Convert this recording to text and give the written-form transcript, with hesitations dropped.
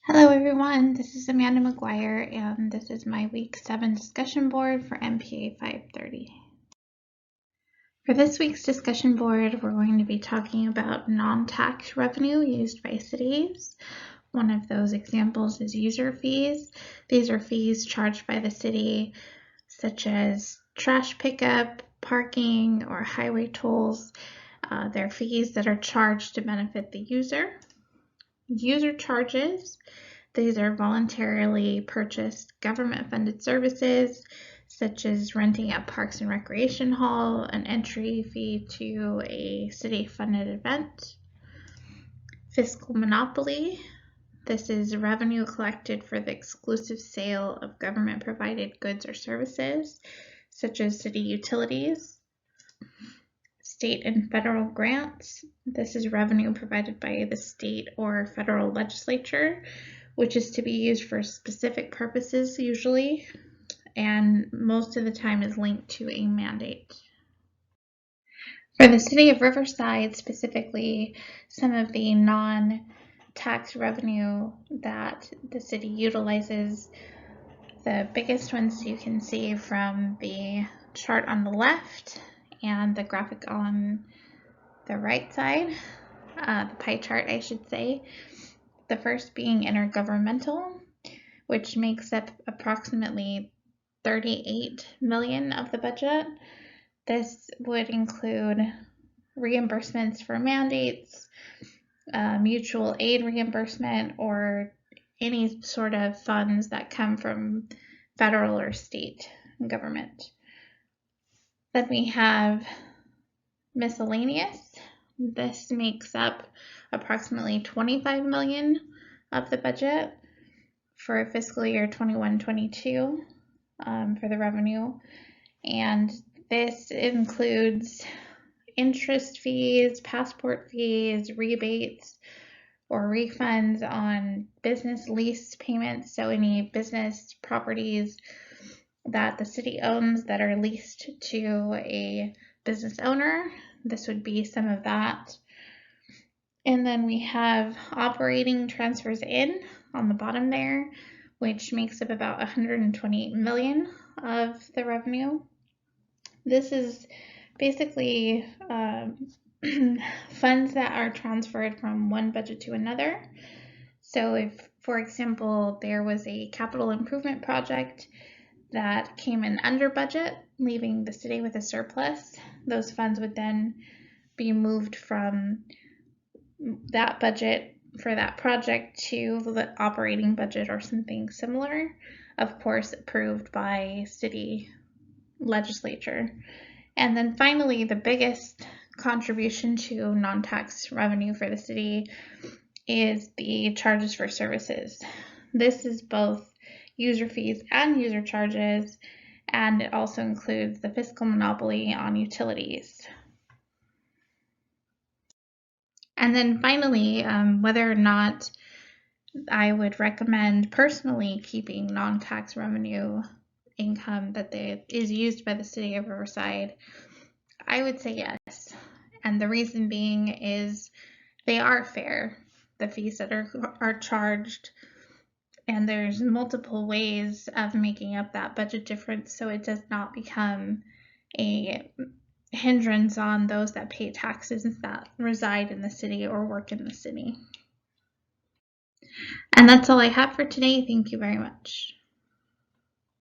Hello everyone, this is Amanda McGuire and this is my week 7 discussion board for MPA 530. For this week's discussion board, we're going to be talking about non-tax revenue used by cities. One of those examples is user fees. These are fees charged by the city, such as trash pickup, parking, or highway tolls. They're fees that are charged to benefit the user. User charges. These are voluntarily purchased government-funded services, such as renting a Parks and Recreation Hall, an entry fee to a city-funded event. Fiscal monopoly. This is revenue collected for the exclusive sale of government-provided goods or services, such as city utilities. State and federal grants. This is revenue provided by the state or federal legislature, which is to be used for specific purposes usually, and most of the time is linked to a mandate. For the city of Riverside specifically, some of the non-tax revenue that the city utilizes, the biggest ones you can see from the chart on the left and the graphic on the right side, the pie chart I should say. The first being intergovernmental, which makes up approximately 38 million of the budget. This would include reimbursements for mandates, mutual aid reimbursement, or any sort of funds that come from federal or state government. Then we have miscellaneous. This makes up approximately 25 million of the budget for fiscal year 21-22 for the revenue, and this includes interest fees, passport fees, rebates, or refunds on business lease payments, so any business properties that the city owns that are leased to a business owner. This would be some of that. And then we have operating transfers in on the bottom there, which makes up about 128 million of the revenue. This is basically funds that are transferred from one budget to another. So if, for example, there was a capital improvement project that came in under budget, leaving the city with a surplus, those funds would then be moved from that budget for that project to the operating budget or something similar, of course approved by city legislature. And then finally, the biggest contribution to non-tax revenue for the city is the charges for services. This is both user fees and user charges, and it also includes the fiscal monopoly on utilities. And then finally, whether or not I would recommend personally keeping non-tax revenue income that is used by the city of Riverside, I would say yes. And the reason being is they are fair, the fees that are charged, and there's multiple ways of making up that budget difference so it does not become a hindrance on those that pay taxes that reside in the city or work in the city. And that's all I have for today. Thank you very much.